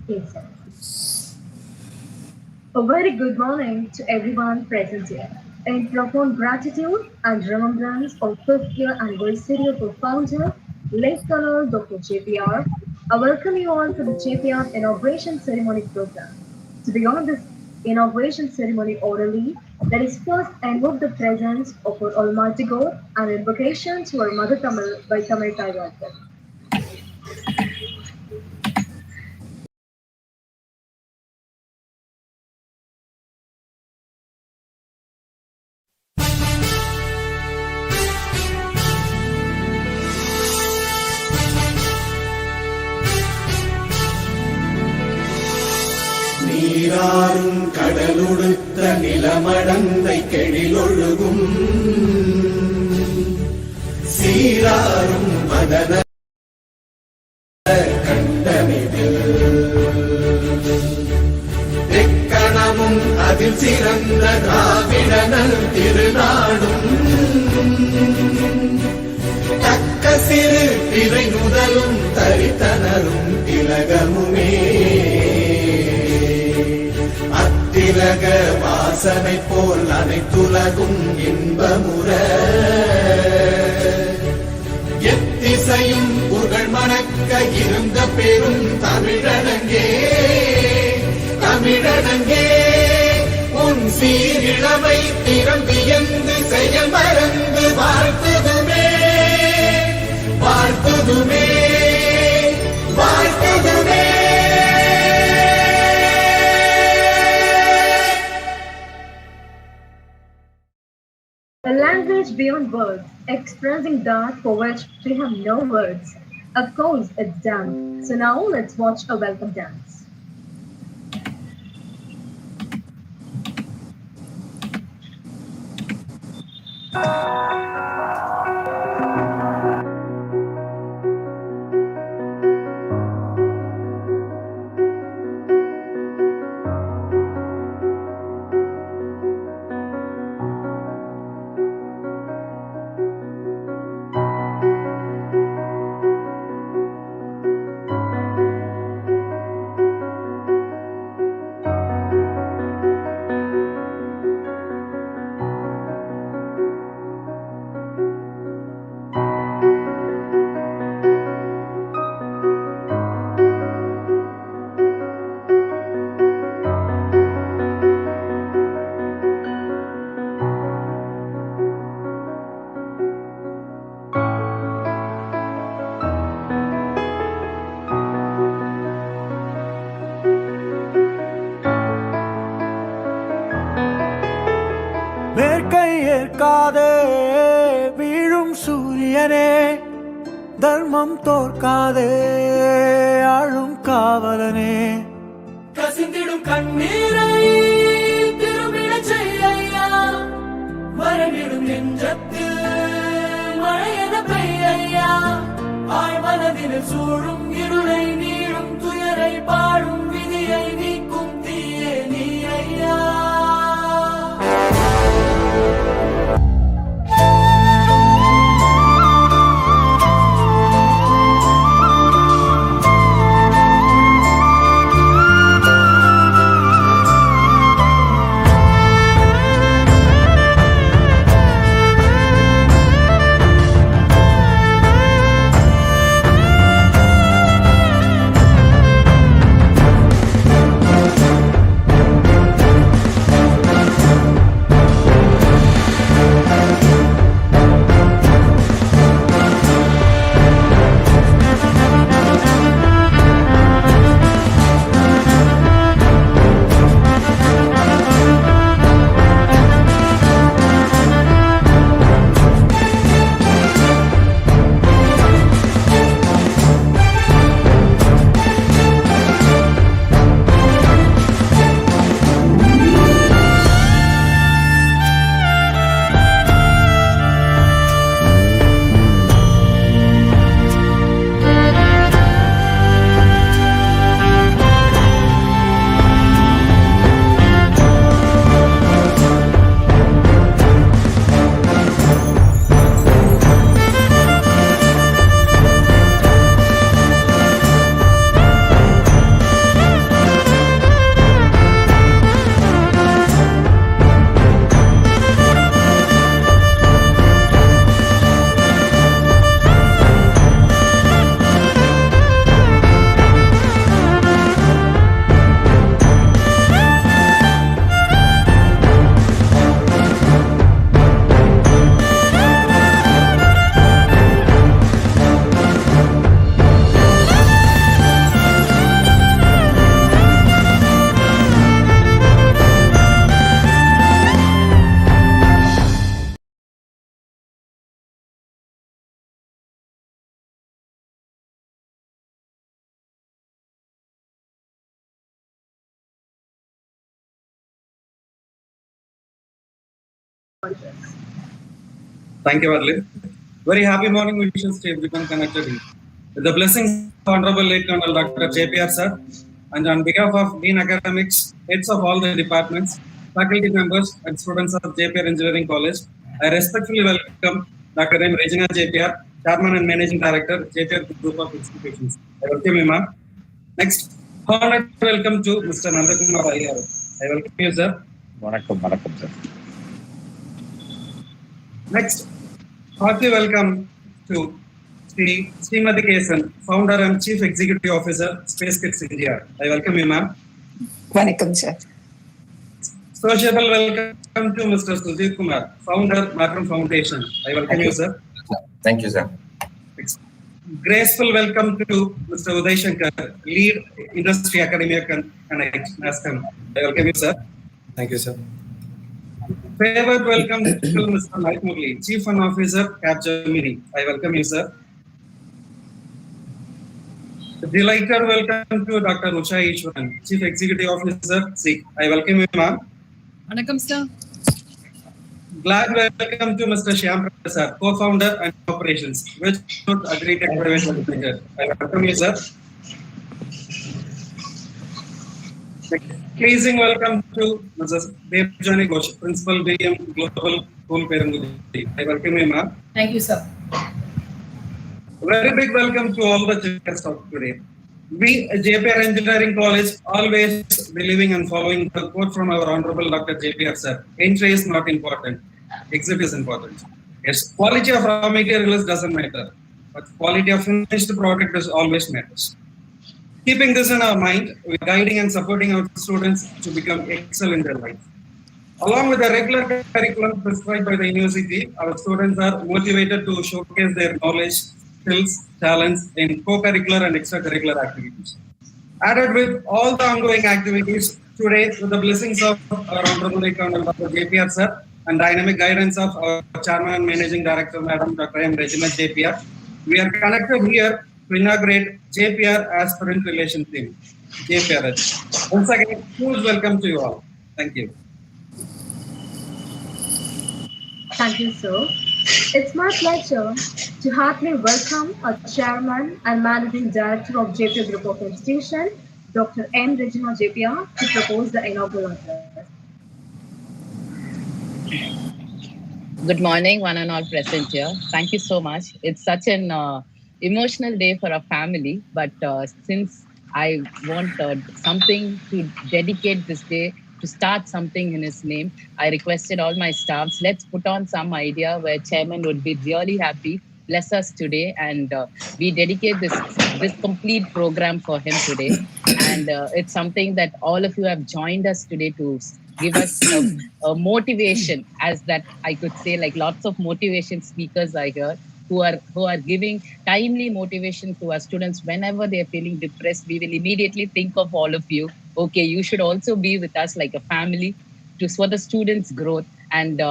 Yes, sir. A very good morning to everyone present here. In profound gratitude and remembrance of 5th year anniversary of our founder, late Colonel Dr. JPR, I welcome you all to the JPR Inauguration Ceremony program. To begin this inauguration ceremony orally, let us first invoke the presence of our Almighty God and invocation to our Mother Tamil by Tamil Taiwangal. நீராறும் கடலுடுத்த நிலமடந்தை கெழிலொழுகும் சீராறும் மதன கண்டமிதில் எக்கணமும் அதில் சிறந்த திராவிடனல் திருநாடும் தக்க சிறு பிறை முதலும் தரித்தனரும் திலகமுமே திலக வாசனை போல் அனைத்துலகும் இன்பமுற எத்திசையும் புகழ் மணக்க இருந்த பெரும் தமிழனங்கே தமிழனங்கே உன் சீரிழமை திறம் வியந்து செயல் மறந்து வாழ்த்துதுமே வாழ்த்துதுமே வாழ்த்துதுமே. A language beyond words, expressing that for which we have no words. Of course, it's dance. So now let's watch a welcome dance. மேற்கை ஏற்காதே வீழும் சூரியனே, தர்மம் தோற்காதே ஆளும் காவலனே, கசிந்திடும் கண்ணீரை திரும்பிடச் செய்யா, மறைவிடும் நெஞ்சத்தில் மழையென பெய்யா, ஆழ்மனதில் சூழும் இருளை நீளும் துயரை பாடும் விதியை நீக்கும் தீயே நீ ஐயா. this. Thank you, Arlene. Very happy morning wishes to everyone connected here. With the blessings of Honorable Late Colonel Dr. Jeppiaar sir, and on behalf of Dean Academics, heads of all the departments, faculty members, and students of Jeppiaar Engineering College, I respectfully welcome Dr. M. Regina Jeppiaar, Chairman and Managing Director, Jeppiaar Group of Institutions. I welcome you, ma'am. Next, honored welcome to Mr. Nandakumar Iyer. I welcome you, sir. வணக்கம் sir. Next, hearty welcome to Srimati Kesan, Founder and Chief Executive Officer, Space Kids India. I welcome you, ma'am. வணக்கம் sir. Sociable welcome to Mr. Sujit Kumar, Founder, Markham Foundation. I welcome you, sir. Thank you, sir. Graceful welcome to Mr. Uday Shankar, Lead Industry Academia Connect, NASCOM. I welcome you, sir. Thank you, sir. Favored welcome to Mr. Mike Murli, Chief Fund Officer, Capgemini. I welcome you, sir. Delighted welcome to Dr. Usha Ishwaran, Chief Executive Officer, SIG. I welcome you, ma'am. Vanakkam, sir. Glad welcome to Mr. Shyam Prasad, Co-Founder and Operations, which should agree to private limited. I welcome you, sir. Pleasing welcome to Mrs. Devjani Ghosh, Principal BM Global School Perangudi. I welcome you, ma'am. Thank you, sir. Very big welcome to all the guests of today. We, Jeppiaar Engineering College, always believing and following the quote from our Honorable Dr. Jeppiaar sir. Entry is not important, exit is important. Yes, quality of raw materials doesn't matter, but quality of finished product is always matters. Keeping this in our mind, we are guiding and supporting our students to become excellent in their life. Along with the regular curriculum prescribed by the university, our students are motivated to showcase their knowledge, skills, talents in co-curricular and extracurricular activities. Added with all the ongoing activities, today with the blessings of our Honorable Colonel Dr. Jeppiaar sir and dynamic guidance of our Chairman and Managing Director, Madam Dr. M. Regina Jeppiaar, we are connected here to inaugurate Jeppiaar Aspirant Relation Team, JeppiaArt. Once again, huge welcome to you all. Thank you. Thank you, sir. It's my pleasure to heartily welcome our Chairman and Managing Director of Jeppiaar Group of Institutions, Dr. M. Regina Jeppiaar, to propose the inaugural address. Good morning, one and all present here. Thank you so much. It's such an emotional day for our family, but since I want something to dedicate this day, to start something in his name, I requested all my staffs, let's put on some idea where chairman would be really happy, bless us today, and we dedicate this complete program for him today. And it's something that all of you have joined us today to give us a motivation, as that I could say, like lots of motivation speakers I heard, who are giving timely motivation to our students whenever they are feeling depressed. We will immediately think of all of you. Okay, you should also be with us like a family for the students' growth and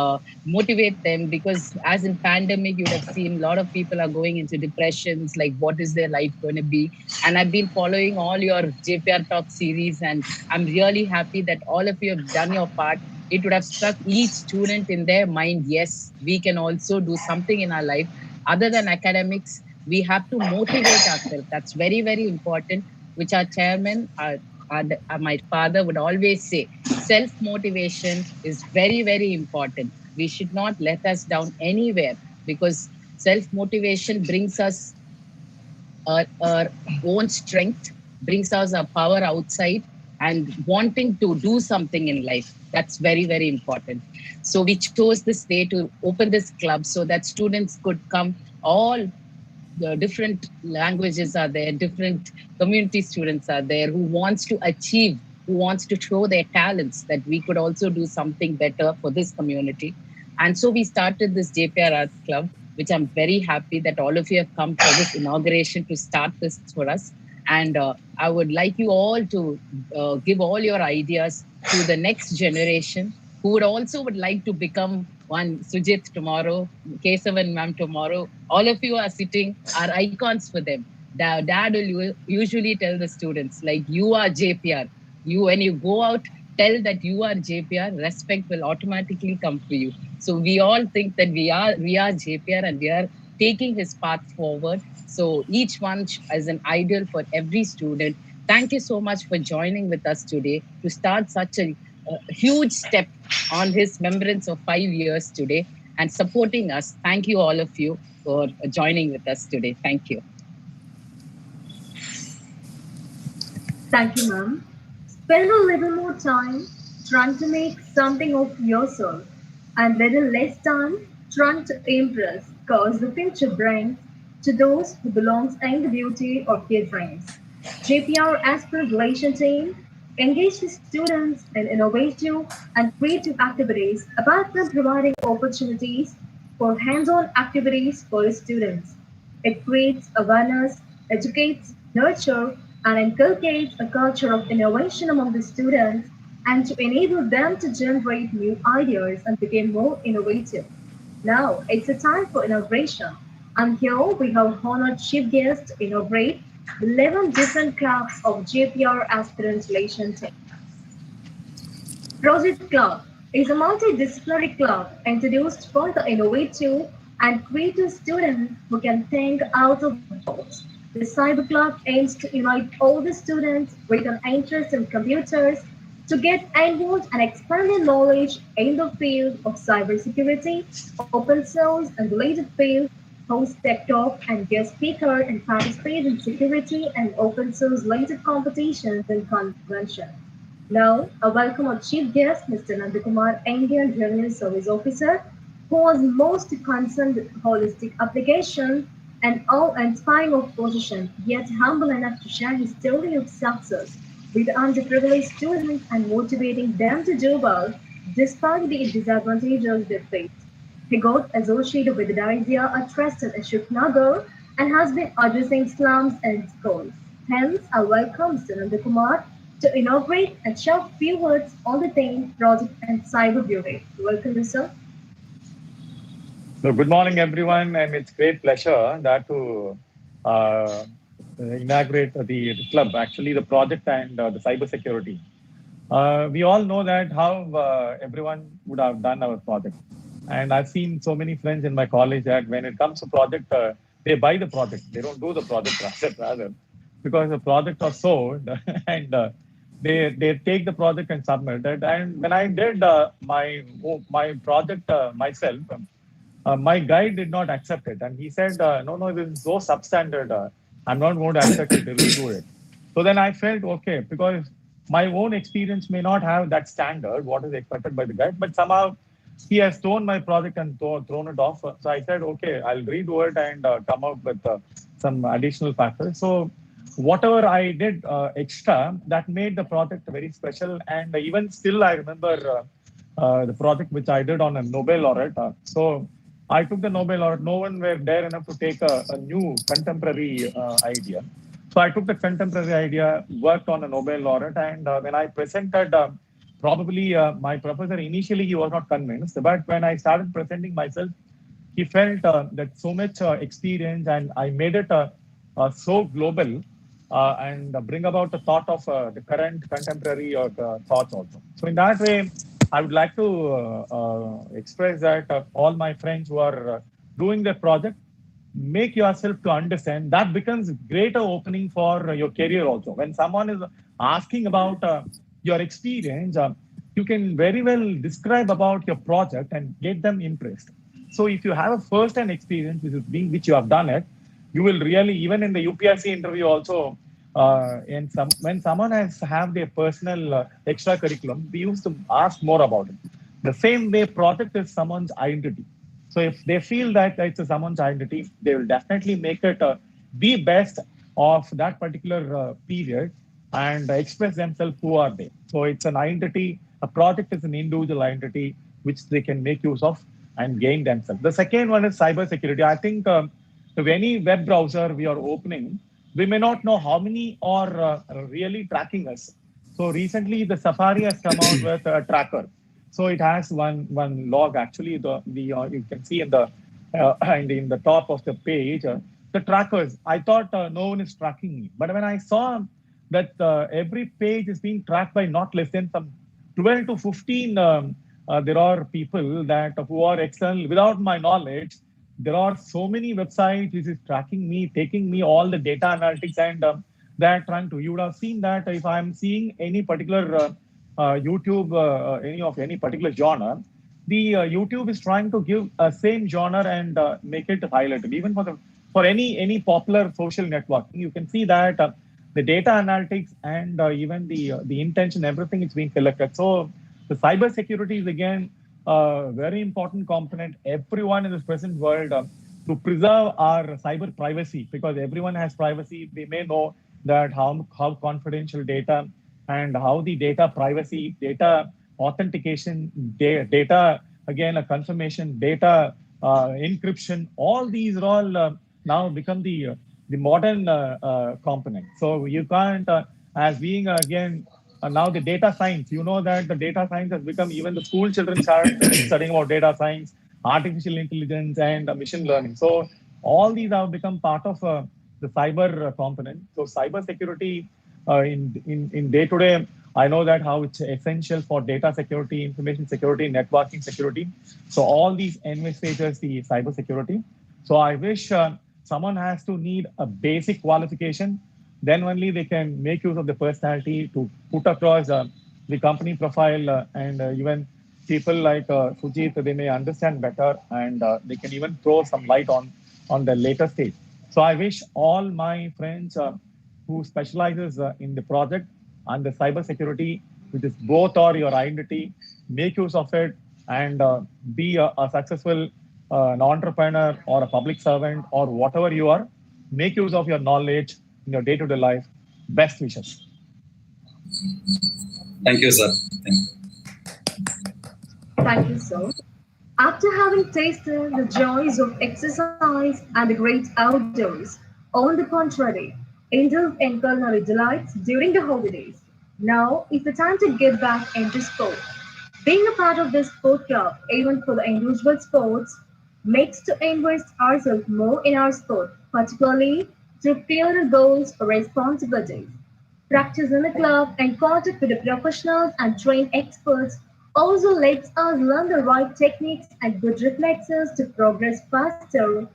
motivate them, because as in pandemic, you would have seen a lot of people are going into depressions, like what is their life going to be? And I've been following all your Jeppiaar Talk series, and I'm really happy that all of you have done your part. It would have struck each student in their mind, yes, we can also do something in our life. Other than academics, we have to motivate ourselves. That's very, very important, which our chairman, my father would always say, self-motivation is very, very important. We should not let us down anywhere, because self-motivation brings us our own strength, brings us our power outside and wanting to do something in life. That's very, very important. So we chose this day to open this club so that students could come. All the different languages are there, different community students are there who wants to achieve, who wants to show their talents, that we could also do something better for this community. And so we started this JeppiaArt Club, which I'm very happy that all of you have come for this inauguration to start this for us. And I would like you all to give all your ideas to the next generation, who would like to become one Sujit tomorrow, Kesavan ma'am tomorrow. All of you are sitting, are icons for them. Dad will usually tell the students, like, you are Jeppiaar. When you go out, tell that you are JPR, respect will automatically come for you. So we all think that we are JPR and we are taking his path forward. So each one is an ideal for every student. Thank you so much for joining with us today to start such a huge step on his remembrance of 5 years today and supporting us. Thank you all of you for joining with us today. Thank you. Thank you, ma'am. Spend a little more time trying to make something of yourself and little less time trying to impress, cause the future brings to those who belongs in the beauty of their dreams. JPR Aspirant Relation Team engage with students in innovative and creative activities apart from providing opportunities for hands-on activities for the students. It creates awareness, educates, nurtures, and inculcates a culture of innovation among the students and to enable them to generate new ideas and become more innovative. Now it's a time for inauguration. And here we have honored chief guest to inaugurate 11 different clubs of JPR Aspirant Relation Team. Project Club is a multidisciplinary club introduced for the innovative and creative students who can think out of the box. The Cyber Club aims to unite all the students with an interest in computers to get involved and expand their knowledge in the field of cybersecurity, open source, and related fields, host tech talk and guest speaker, and participate in security and open source related competitions and conventions. Now, I welcome our chief guest, Mr. Nandakumar, Indian Revenue Service Officer, who was most concerned with holistic application and awe-inspiring of position, yet humble enough to share his story of success with underprivileged students and motivating them to do well despite the disadvantages they face. He got associated with Daizia, a trust in Ashok and has been addressing slums and schools. Hence, I welcome Mr. Nandakumar to inaugurate and share a few words on the theme, project and cyber beauty. Welcome, sir. So good morning, everyone, and it's great pleasure that to inaugurate the club, actually the project and the cyber security. We all know that how everyone would have done our project. And I've seen so many friends in my college that when it comes to project, they buy the project. They don't do the project rather, because the project was sold and they take the project and submit it. And when I did my project myself, my guide did not accept it. And he said, no, this is so substandard. I'm not going to accept it, redo it. So then I felt, okay, because my own experience may not have that standard, what is expected by the guide, but somehow he has thrown my project and thrown it off. So I said, okay, I'll redo it and come up with some additional factors. So whatever I did extra, that made the project very special. And even still, I remember the project which I did on a Nobel laureate. So I took the Nobel laureate. No one were there enough to take a new contemporary idea. So I took the contemporary idea, worked on a Nobel laureate, and when I presented, probably my professor initially he was not convinced, but when I started presenting myself, he felt that so much experience, and I made it so global and bring about the thought of the current contemporary thoughts also. So in that way, I would like to express that all my friends who are doing the project, make yourself to understand that becomes greater opening for your career also. When someone is asking about your experience, you can very well describe about your project and get them impressed. So if you have a first-hand experience which you have done it, you will really, even in the UPSC interview also, when someone has have their personal extracurriculum, we used to ask more about it. The same way project is someone's identity. So if they feel that it's someone's identity, they will definitely make it the best of that particular period and express themselves who are they. So it's an identity, a project is an individual identity which they can make use of and gain themselves. The second one is cybersecurity. I think if any web browser we are opening, we may not know how many are really tracking us. So recently the Safari has come out with a tracker. So it has one log actually. You can see in the top of the page the trackers. I thought no one is tracking me, but when I saw that every page is being tracked by not less than some 12 to 15, there are people that who are external without my knowledge. There are so many websites which is tracking me, taking me all the data analytics, and they're trying to. You would have seen that if I'm seeing any particular YouTube, any particular genre, the YouTube is trying to give a same genre and make it highlighted. Even for any popular social network, you can see that the data analytics and even the intention, everything is being collected. So the cyber security is again a very important component. Everyone in this present world to preserve our cyber privacy, because everyone has privacy. We may know that how confidential data and how the data privacy, data authentication, data again a confirmation, data encryption. All these are all now become the modern component. So you can't, as being again now the data science. You know that the data science has become, even the school children start studying about data science, artificial intelligence, and machine learning. So all these have become part of the cyber component. So cyber security in day to day, I know that how it's essential for data security, information security, networking security. So all these envisages the cyber security. So I wish someone has to need a basic qualification, then only they can make use of the personality to put across the company profile, and even people like Sujit, they may understand better, and they can even throw some light on the later stage. So I wish all my friends who specializes in the project and the cyber security, which is both or your identity, make use of it and be a successful an entrepreneur or a public servant or whatever you are. Make use of your knowledge in your day-to-day life. Best wishes. Thank you, sir. Thank you, sir. After having tasted the joys of exercise and the great outdoors, on the contrary, indulge in culinary delights during the holidays. Now is the time to get back into sport. Being a part of this sport club, even for the individual sports, makes to invest ourselves more in our sport, particularly through clearer goals or responsibilities. Practice in the club and contact with the professionals and trained experts also lets us learn the right techniques and good reflexes to progress faster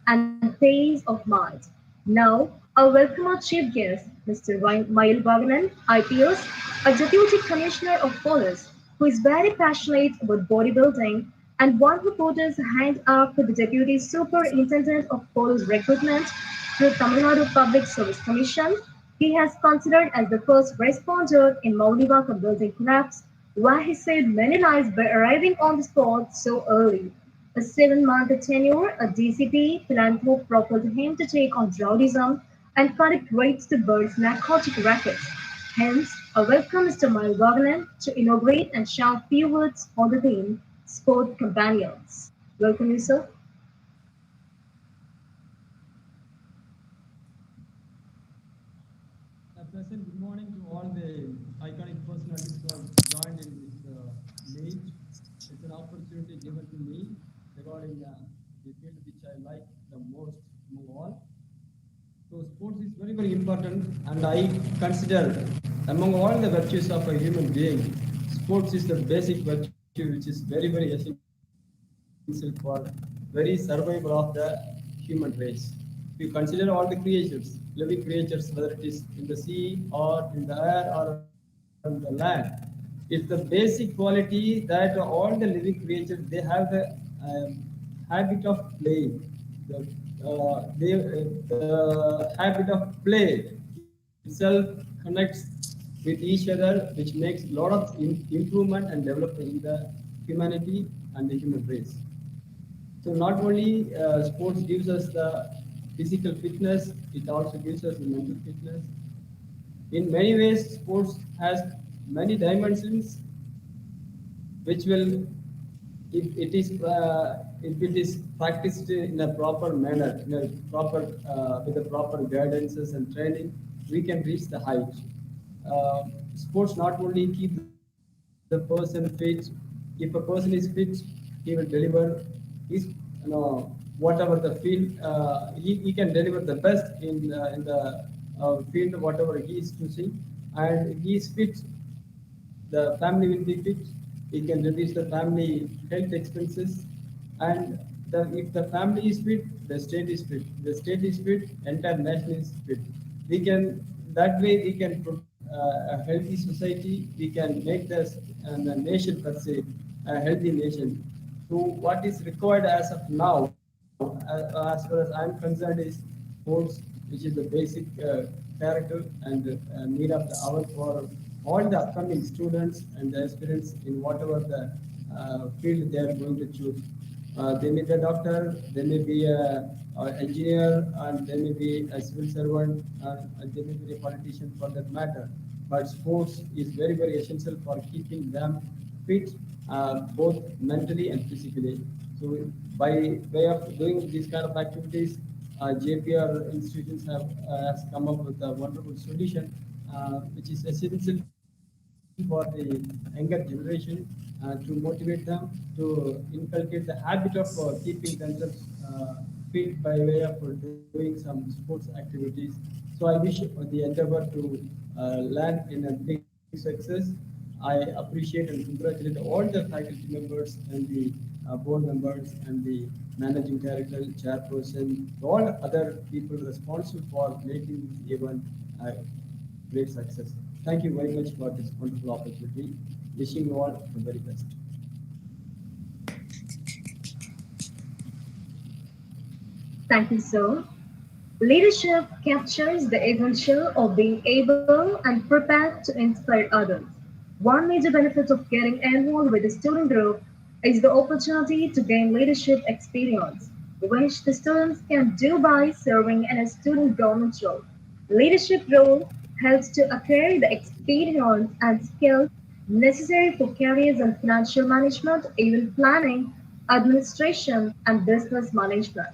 and pace of mind. Now, I welcome our chief guest, Mr. Mail Baganan, IPS, a Deputy Commissioner of Police, who is very passionate about bodybuilding and one who put his hand up for the Deputy Superintendent of Police Recruitment through Tamil Nadu Public Service Commission. He has considered as the first responder in Maulivaka building collapse, where he saved many lives by arriving on the spot so early. A 7-month tenure, a DCP philanthrope propelled him to take on rowdyism and conduct raids to burst narcotic rackets. Hence, I welcome Mr. Mail Baganan to inaugurate and share a few words on the theme Sport Companions. Welcome you, sir. Present, good morning to all the iconic personalities who have joined in this meet. It's an opportunity given to me regarding the field which I like the most among all. So sports is very, very important, and I consider among all the virtues of a human being, sports is the basic virtue which is very, very essential for very survival of the human race. If you consider all the creatures, living creatures, whether it is in the sea or in the air or on the land, it's the basic quality that all the living creatures, they have the habit of playing. The habit of play itself connects with each other, which makes a lot of improvement and development in the humanity and the human race. So not only sports gives us the physical fitness, it also gives us the mental fitness. In many ways, sports has many dimensions, which will, if it is practiced in a proper manner, in a proper with the proper guidances and training, we can reach the height. Sports not only keep the person fit. If a person is fit, he will deliver his, whatever the field, he can deliver the best in the field, whatever he is choosing, and he is fit the family will be fit. We can reduce the family health expenses, and if the family is fit, the state is fit. The state is fit, entire nation is fit. We can that way we can put a healthy society. We can make the nation per se a healthy nation. So what is required as of now, as far as I'm concerned, is sports, which is the basic character and need of the hour for all the upcoming students and the aspirants in whatever the field they are going to choose. They may be a doctor, they may be a engineer, and they may be a civil servant, and they may be a politician for that matter. But sports is very, very essential for keeping them fit, both mentally and physically. So, by way of doing these kind of activities, JPR institutions has come up with a wonderful solution, which is essential for the younger generation to motivate them, to inculcate the habit of keeping themselves fit by way of doing some sports activities. So I wish the endeavor to land in a big success. I appreciate and congratulate all the faculty members and the board members and the managing director, chairperson, all other people responsible for making this event a great success. Thank you very much for this wonderful opportunity. Wishing you all the very best. Thank you, sir. Leadership captures the essential of being able and prepared to inspire others. One major benefit of getting involved with the student group is the opportunity to gain leadership experience, which the students can do by serving in a student government role. Leadership role helps to acquire the experience and skills necessary for careers in financial management, event planning, administration, and business management.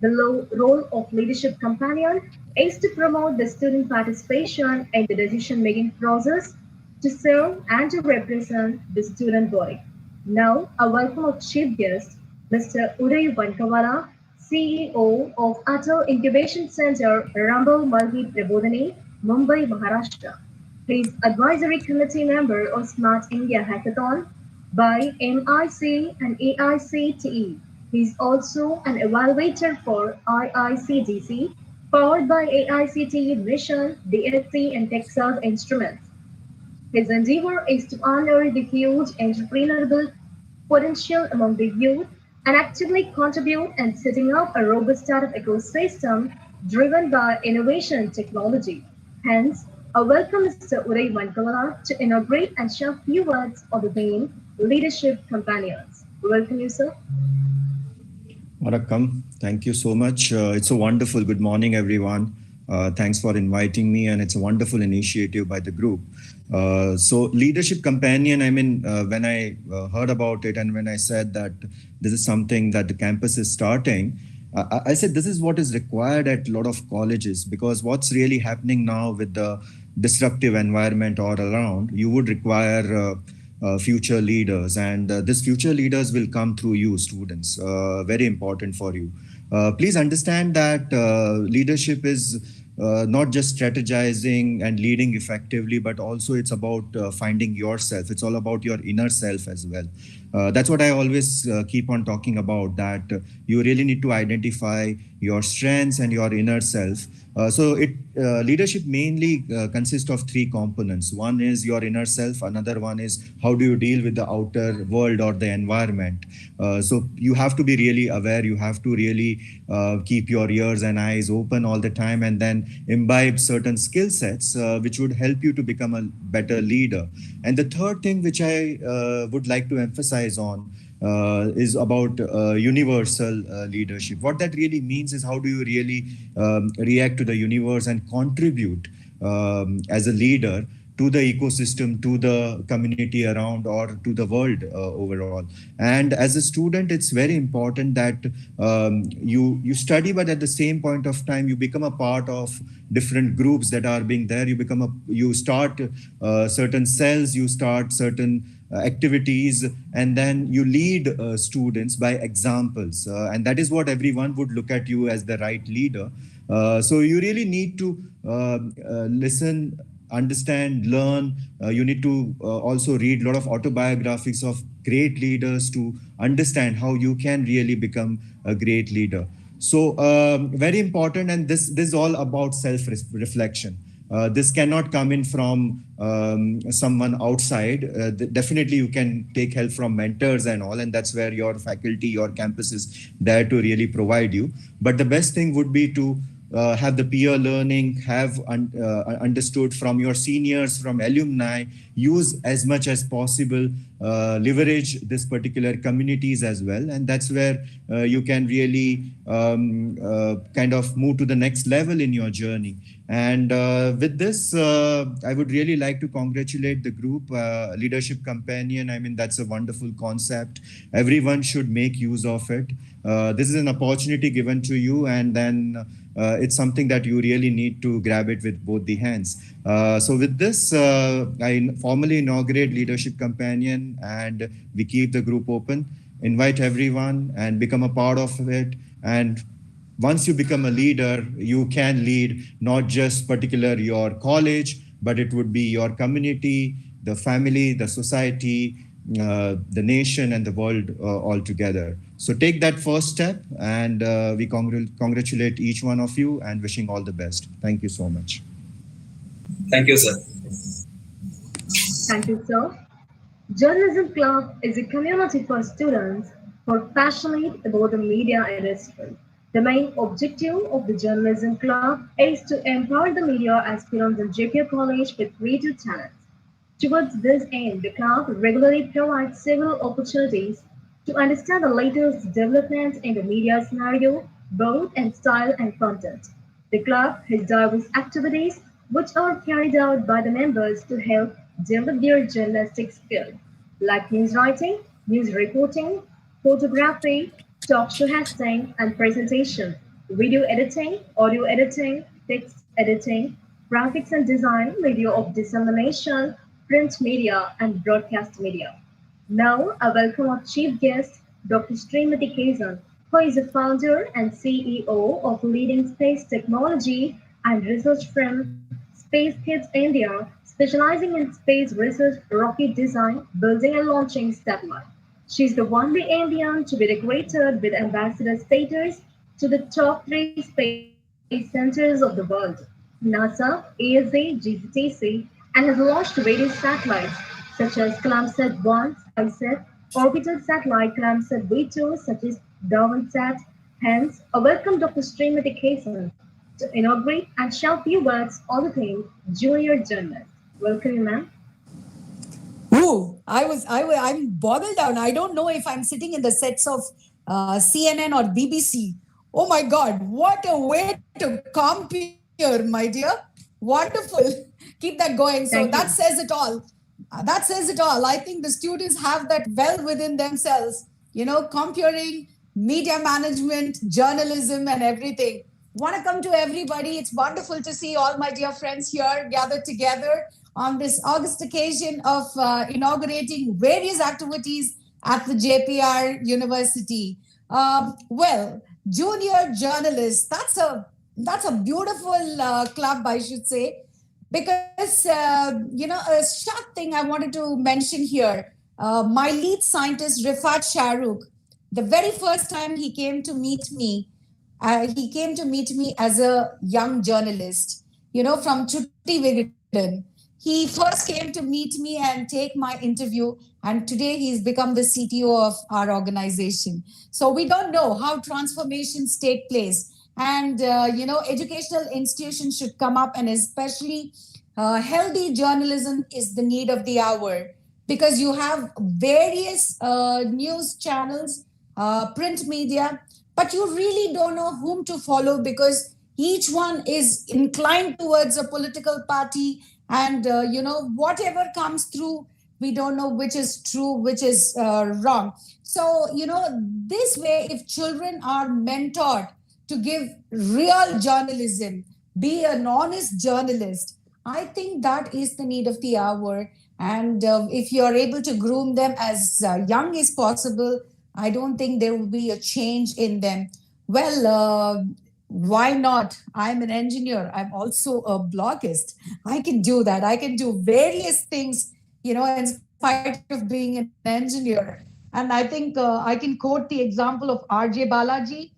The role of leadership companion is to promote the student participation in the decision-making process, to serve and to represent the student body. Now, I welcome our chief guest, Mr. Uday Vankawala, CEO of Atal Incubation Center, Rumble Multi Prabodhani, Mumbai, Maharashtra. He is advisory committee member of Smart India Hackathon by MIC and AICTE. He is also an evaluator for IICDC, powered by AICTE Mission, DSC, and Texas Instruments. His endeavor is to honor the huge entrepreneurial potential among the youth and actively contribute in setting up a robust startup ecosystem driven by innovation and technology. Hence, I welcome Mr. Uday Vankawala to inaugurate and share a few words on the theme Leadership Companions. Welcome you, sir. Vanakkam. Thank you so much. It's a wonderful good morning, everyone. Thanks for inviting me, and it's a wonderful initiative by the group. So Leadership Companion, I mean, when I heard about it and when I said that this is something that the campus is starting, I said this is what is required at a lot of colleges, because what's really happening now with the disruptive environment all around, you would require future leaders, and these future leaders will come through you students, very important for you. Please understand that leadership is not just strategizing and leading effectively, but also it's about finding yourself. It's all about your inner self as well. That's what I always keep on talking about, that you really need to identify your strengths and your inner self. So leadership mainly consists of three components. One is your inner self. Another one is how do you deal with the outer world or the environment. So you have to be really aware. You have to really keep your ears and eyes open all the time, and then imbibe certain skill sets which would help you to become a better leader. And the third thing which I would like to emphasize on is about universal leadership. What that really means is how do you really react to the universe and contribute as a leader to the ecosystem, to the community around, or to the world overall. And as a student, it's very important that you study, but at the same point of time, you become a part of different groups that are being there. You start certain cells, you start certain activities, and then you lead students by examples. And that is what everyone would look at you as the right leader. So you really need to listen understand, learn. You need to also read a lot of autobiographies of great leaders to understand how you can really become a great leader. So very important, and this is all about self-reflection. This cannot come in from someone outside. Definitely, you can take help from mentors and all, and that's where your faculty, your campus is there to really provide you. But the best thing would be to have the peer learning, have understood from your seniors, from alumni, use as much as possible, leverage this particular communities as well. And that's where you can really kind of move to the next level in your journey. And with this, I would really like to congratulate the group, Leadership Companion. I mean, that's a wonderful concept. Everyone should make use of it. This is an opportunity given to you, and then it's something that you really need to grab it with both the hands. So with this, I formally inaugurate Leadership Companion, and we keep the group open. Invite everyone and become a part of it. And once you become a leader, you can lead not just particular your college, but it would be your community, the family, the society, the nation, and the world all together. So take that first step, and we congratulate each one of you and wishing all the best. Thank you so much. Thank you, sir. Thank you, sir. Journalism Club is a community for students who are passionate about the media industry. The main objective of the Journalism Club is to empower the media aspirants in Jeppiaar College with creative talents. Towards this end, the club regularly provides several opportunities to understand the latest developments in the media scenario, both in style and content. The club has diverse activities which are carried out by the members to help develop their journalistic skills, like news writing, news reporting, photography, talk show hosting and presentation, video editing, audio editing, text editing, graphics and design, media of dissemination, print media, and broadcast media. Now, I welcome our chief guest, Dr. Srimati Kesan, who is the founder and CEO of leading space technology and research firm Space Kids India, specializing in space research, rocket design, building and launching satellites. She is the only Indian to be decorated with ambassador status to the top three space centers of the world, NASA, ESA, GCTC, and has launched various satellites such as ClamSat 1, SkySat, orbital satellite ClamSat V2 such as DarwinSat. Hence, I welcome Dr. Srimati Kesan to inaugurate and share few words on the theme Junior Journalist. Welcome, ma'am. Ooh, I'm boggled down. I don't know if I'm sitting in the sets of CNN or BBC. Oh my God, what a way to come here, my dear. Wonderful. Keep that going. So Thank that you. says it all. That says it all. I think the students have that well within themselves, comparing media management, journalism, and everything. Want to come to everybody. It's wonderful to see all my dear friends here gathered together on this August occasion of inaugurating various activities at the Jeppiaar University. Well, junior journalists, that's a beautiful club, I should say, because a short thing I wanted to mention here. My lead scientist Rifat Shahrukh, the very first time he came to meet me as a young journalist, from Chutti Vigadan. He first came to meet me and take my interview, and today he's become the CTO of our organization. So we don't know how transformations take place. And, educational institutions should come up, and especially healthy journalism is the need of the hour because you have various news channels, print media, but you really don't know whom to follow because each one is inclined towards a political party, and whatever comes through, we don't know which is true, which is wrong. So this way, if children are mentored to give real journalism, be an honest journalist, I think that is the need of the hour. And if you're able to groom them as young as possible, I don't think there will be a change in them. Well, why not? I'm an engineer. I'm also a bloggist. I can do that. I can do various things, in spite of being an engineer. And I think I can quote the example of R.J. Balaji,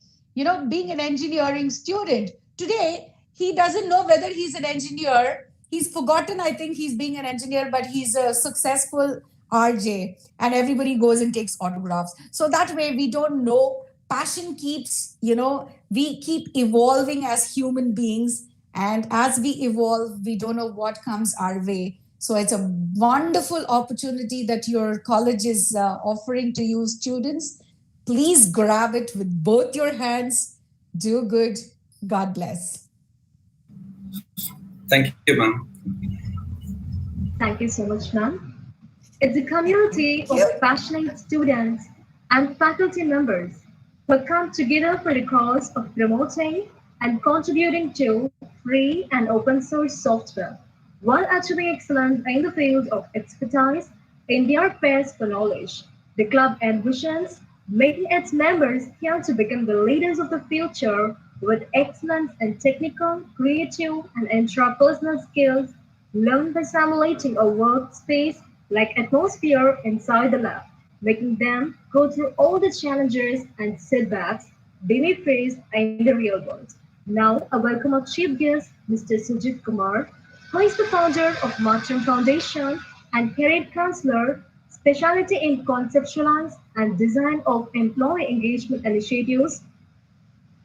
being an engineering student. Today, he doesn't know whether he's an engineer. He's forgotten, I think, he's being an engineer, but he's a successful RJ, and everybody goes and takes autographs. So that way, we don't know. Passion keeps, we keep evolving as human beings. And as we evolve, we don't know what comes our way. So it's a wonderful opportunity that your college is offering to you students. Please grab it with both your hands. Do good. God bless. Thank you, ma'am. Thank you so much, ma'am. It's a community of passionate students and faculty members who come together for the cause of promoting and contributing to free and open source software while achieving excellence in the field of expertise in their quest for knowledge. The club envisions making its members here to become the leaders of the future with excellence in technical, creative, and intrapersonal skills learned by simulating a workspace like atmosphere inside the lab, making them go through all the challenges and setbacks they may face in the real world. Now, I welcome our chief guest, Mr. Sujit Kumar, who is the founder of Matram Foundation and career counselor, specialty in conceptualize and design of employee engagement initiatives,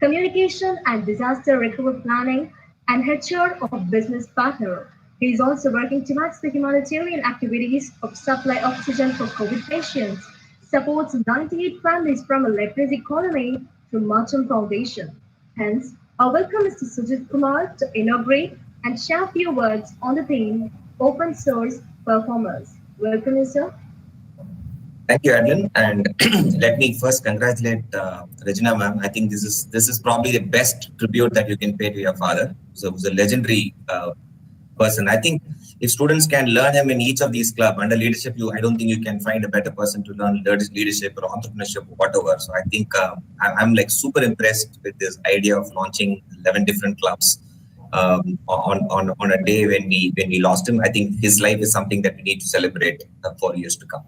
communication and disaster recovery planning, and HR of business partner. He is also working towards the humanitarian activities of supply oxygen for COVID patients, supports 98 families from a leprosy colony through Marcham Foundation. Hence, I welcome Mr. Sujit Kumar to inaugurate and share a few words on the theme Open Source Performers. Welcome, you, sir. Thank you, Adeline. And let me first congratulate Regina, ma'am. I think this is probably the best tribute that you can pay to your father. So he was a legendary person. I think if students can learn him in each of these clubs under leadership, I don't think you can find a better person to learn leadership or entrepreneurship or whatever. So I think I'm like super impressed with this idea of launching 11 different clubs on a day when we lost him. I think his life is something that we need to celebrate for years to come.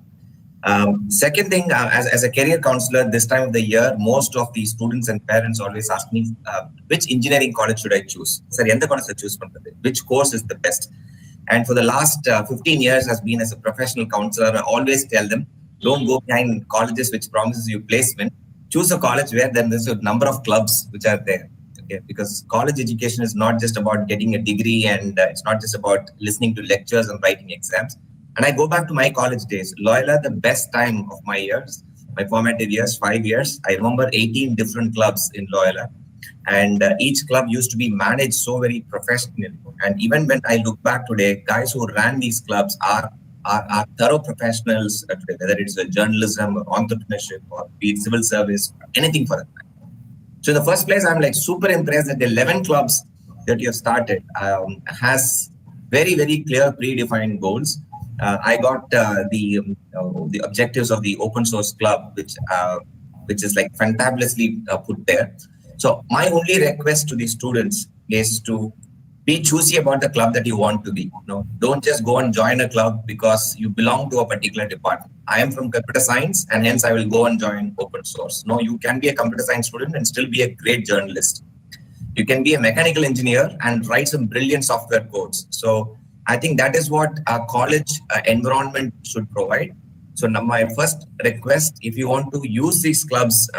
Second thing, as a career counselor, this time of the year, most of the students and parents always ask me, which engineering college should I choose? Sir, எந்த college I choose பண்றது? Which course is the best? And for the last 15 years has been as a professional counselor, I always tell them, don't go behind colleges which promises you placement. Choose a college where there's a number of clubs which are there. Okay? Because college education is not just about getting a degree and it's not just about listening to lectures and writing exams. And I go back to my college days. Loyola, the best time of my years, my formative years, 5 years. I remember 18 different clubs in Loyola. And each club used to be managed so very professionally. And even when I look back today, guys who ran these clubs are thorough professionals today, whether it's journalism or entrepreneurship or be it civil service, anything for that. So in the first place, I'm like super impressed that the 11 clubs that you have started has very, very clear predefined goals. I got the objectives of the open source club, which is like fantabulously put there. So my only request to the students is to be choosy about the club that you want to be. Don't just go and join a club because you belong to a particular department. I am from computer science and hence I will go and join open source. No, you can be a computer science student and still be a great journalist. You can be a mechanical engineer and write some brilliant software codes. So I think that is what a college environment should provide. So now my first request, if you want to use these clubs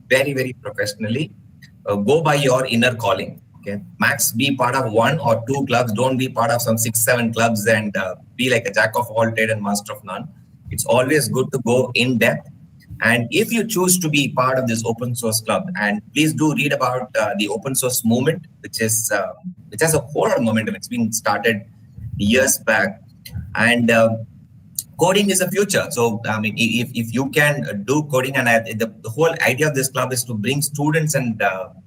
very, very professionally, go by your inner calling. Okay, max be part of 1 or 2 clubs. Don't be part of some 6-7 clubs and be like a jack of all trade and master of none. It's always good to go in depth. And if you choose to be part of this open source club, and please do read about the open source movement, which has a whole momentum. It's been started years back, and coding is the future. So I mean, if you can do coding, and the whole idea of this club is to bring students and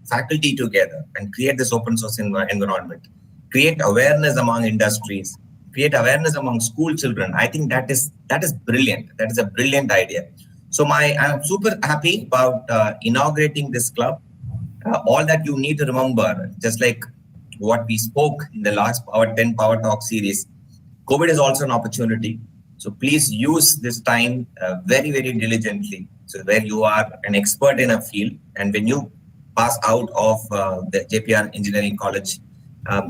faculty together and create this open source environment, create awareness among industries, create awareness among school children. I think that is brilliant. That is a brilliant idea. So I'm super happy about inaugurating this club. All that you need to remember, just like what we spoke in the last Power 10 Power Talk series, COVID is also an opportunity. So please use this time very, very diligently. So where you are an expert in a field, and when you pass out of the JPR Engineering College,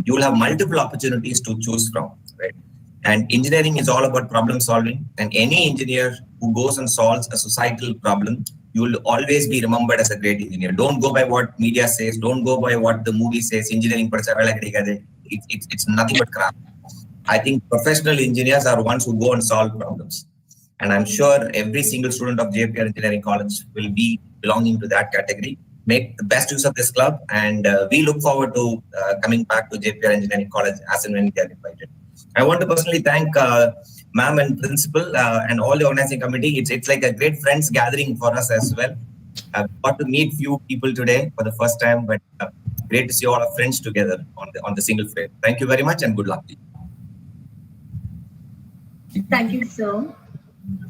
you will have multiple opportunities to choose from, right? And engineering is all about problem solving. And any engineer who goes and solves a societal problem, you will always be remembered as a great engineer. Don't go by what media says. Don't go by what the movie says. Engineering, it's nothing but crap. I think professional engineers are ones who go and solve problems. And I'm sure every single student of JPR Engineering College will be belonging to that category. Make the best use of this club. And we look forward to coming back to JPR Engineering College as and when we are invited. I want to personally thank ma'am and principal and all the organizing committee. It's like a great friends gathering for us as well. I've got to meet few people today for the first time, but great to see all our friends together on the single frame. Thank you very much and good luck to you. Thank you, sir.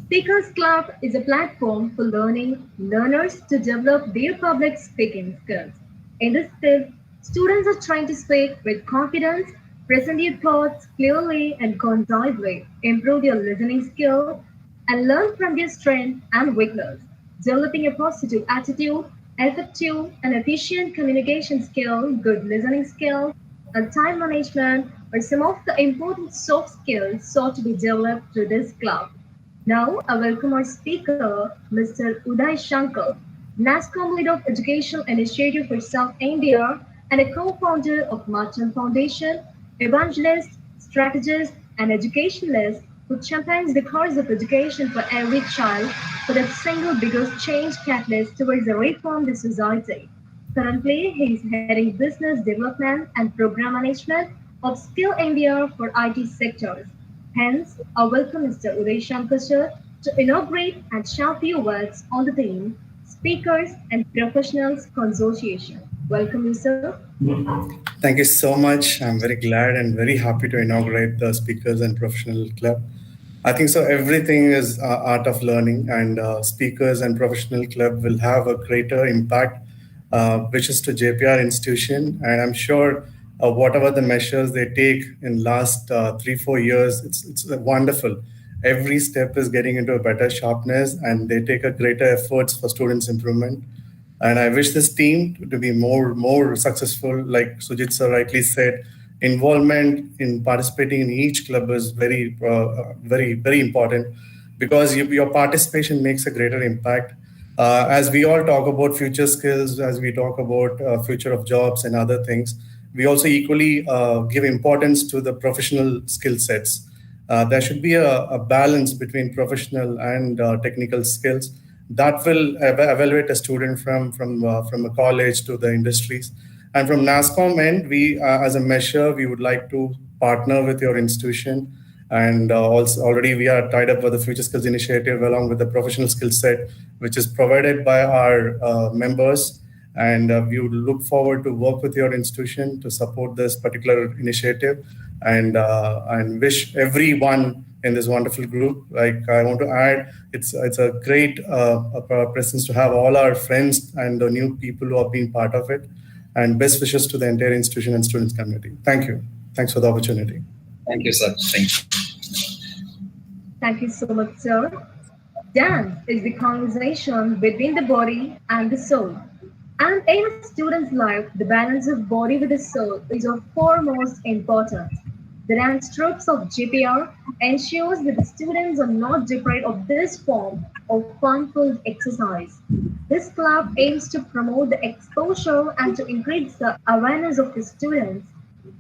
Speakers Club is a platform for learners to develop their public speaking skills. In this club, students are trained to speak with confidence, present their thoughts clearly and concisely, improve their listening skill, and learn from their strengths and weakness. Developing a positive attitude, effective and efficient communication skill, good listening skills, and time management are some of the important soft skills sought to be developed through this club. Now, I welcome our speaker, Mr. Uday Shankar, NASCOM Lead of Educational Initiative for South India and a co-founder of Martin Foundation, evangelist, strategist, and educationalist who champions the cause of education for every child for the single biggest change catalyst towards the reform of the society. Currently, he is heading business development and program management of Skill India for IT sectors. Hence, I welcome Mr. Uday Shankar sir to inaugurate and share few words on the theme Speakers and Professionals Consortium. Welcome you, sir. Thank you so much. I'm very glad and very happy to inaugurate the Speakers and Professional Club. I think so. Everything is art of learning, and Speakers and Professional Club will have a greater impact, which is to JPR institution. And I'm sure whatever the measures they take in last 3-4 years, it's wonderful. Every step is getting into a better sharpness, and they take a greater efforts for students' improvement. And I wish this team to be more successful. Like Sujit sir rightly said, involvement in participating in each club is very important, because your participation makes a greater impact. As we all talk about future skills, as we talk about future of jobs and other things, we also equally give importance to the professional skill sets. There should be a balance between professional and technical skills that will evaluate a student from a college to the industries. And from NASCOM end, we as a measure, we would like to partner with your institution. And also already we are tied up with the Future Skills Initiative along with the professional skill set, which is provided by our members. And we would look forward to work with your institution to support this particular initiative, and wish everyone in this wonderful group. Like I want to add, it's a great presence to have all our friends and the new people who have been part of it. And best wishes to the entire institution and students community. Thank you. Thanks for the opportunity. Thank you, sir. Thank you. Thank you so much, sir. Dance is the conversation between the body and the soul. And in a student's life, the balance of body with the soul is of foremost importance. The dance troops of JPR ensures that the students are not deprived of this form of fun-filled exercise. This club aims to promote the exposure and to increase the awareness of the students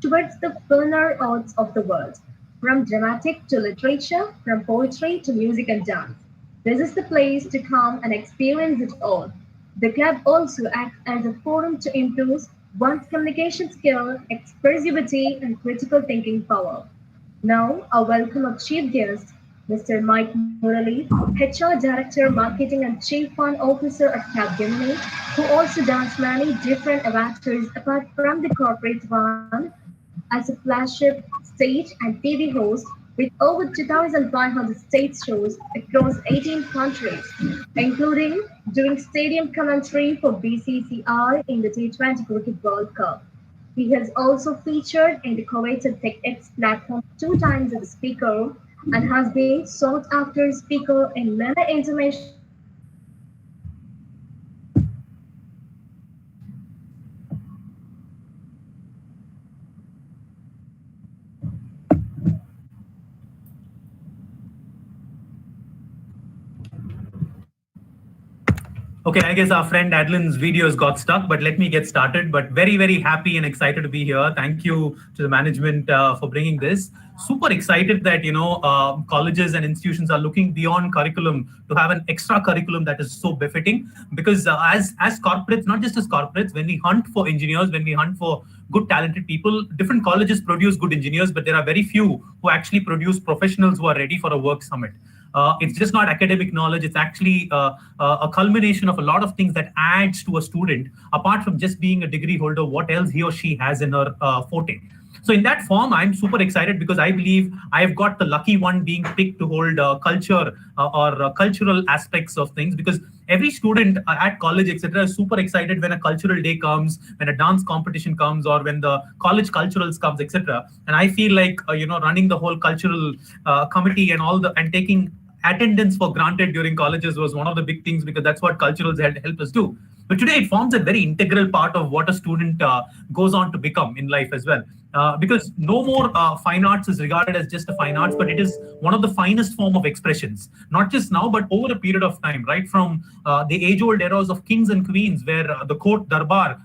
towards the finer arts of the world, from dramatic to literature, from poetry to music and dance. This is the place to come and experience it all. The club also acts as a forum to improve one's communication skill, expressivity, and critical thinking power. Now, I welcome our chief guest, Mr. Mike Murali, HR Director, Marketing and Chief Fund Officer at Capgemini, who also does many different avatars apart from the corporate one as a flagship stage and TV host, with over 2,500 stage shows across 18 countries, including doing stadium commentary for BCCI in the T20 Cricket World Cup. He has also featured in the coveted TechX platform 2 times as a speaker and has been sought after speaker in many international conferences and conferences across the world. He has also appeared in numerous television shows and radio programs and has been honored by numerous international organizations. Okay, I guess our friend Adlin's videos got stuck, but let me get started. But very, very happy and excited to be here. Thank you to the management for bringing this. Super excited that, colleges and institutions are looking beyond curriculum to have an extra curriculum that is so befitting. Because as corporates, not just as corporates, when we hunt for engineers, when we hunt for good talented people, different colleges produce good engineers, but there are very few who actually produce professionals who are ready for a work summit. It's just not academic knowledge. It's actually a culmination of a lot of things that adds to a student, apart from just being a degree holder, what else he or she has in her forte. So in that form, I'm super excited because I believe I've got the lucky one being picked to hold culture or cultural aspects of things, because every student at college, etc., is super excited when a cultural day comes, when a dance competition comes, or when the college culturals comes, etc. And I feel like running the whole cultural committee and taking attendance for granted during colleges was one of the big things, because that's what culturals help us do. But today it forms a very integral part of what a student goes on to become in life as well. Because no more fine arts is regarded as just a fine arts, but it is one of the finest form of expressions, not just now, but over a period of time, right from the age-old eras of kings and queens, where the court darbar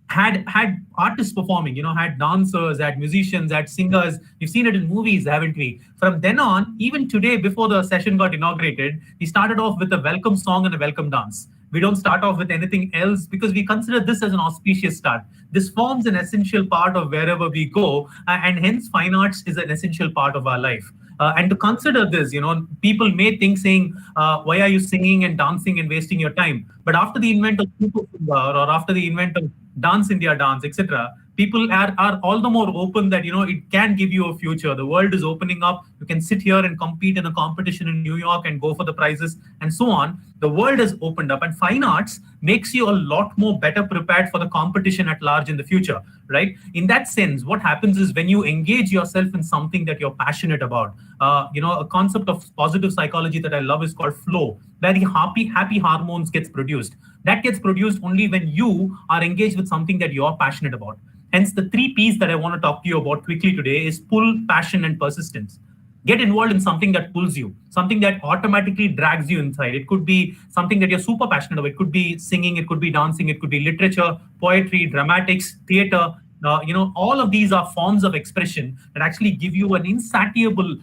had artists performing, had dancers, had musicians, had singers. We've seen it in movies, haven't we? From then on, even today, before the session got inaugurated, we started off with a welcome song and a welcome dance. We don't start off with anything else because we consider this as an auspicious start. This forms an essential part of wherever we go, and hence fine arts is an essential part of our life. And to consider this, people may think saying, why are you singing and dancing and wasting your time? But after the invent of Super Singer, or after the invent of Dance India Dance, etc., people are all the more open that, it can give you a future. The world is opening up. You can sit here and compete in a competition in New York and go for the prizes and so on. The world has opened up, and fine arts makes you a lot more better prepared for the competition at large in the future, right? In that sense, what happens is when you engage yourself in something that you're passionate about, a concept of positive psychology that I love is called flow, where the happy hormones gets produced. That gets produced only when you are engaged with something that you're passionate about. Hence, the 3 Ps that I want to talk to you about quickly today is pull, passion, and persistence. Get involved in something that pulls you, something that automatically drags you inside. It could be something that you're super passionate about. It could be singing, it could be dancing, it could be literature, poetry, dramatics, theater. All of these are forms of expression that actually give you an insatiable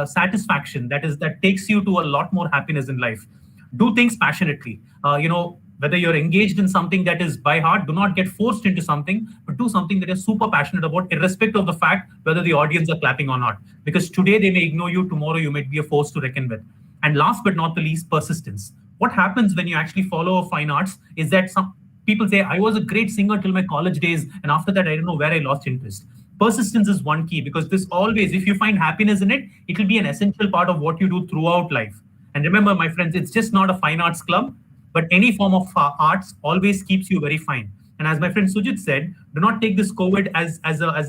satisfaction that takes you to a lot more happiness in life. Do things passionately. Whether you're engaged in something that is by heart, do not get forced into something, but do something that you're super passionate about, irrespective of the fact whether the audience are clapping or not. Because today they may ignore you, tomorrow you might be a force to reckon with. And last but not the least, persistence. What happens when you actually follow a fine arts is that some people say, I was a great singer till my college days, and after that, I don't know where I lost interest. Persistence is one key, because this always, if you find happiness in it, it will be an essential part of what you do throughout life. And remember, my friends, it's just not a fine arts club, but any form of arts always keeps you very fine. And as my friend Sujit said, do not take this COVID as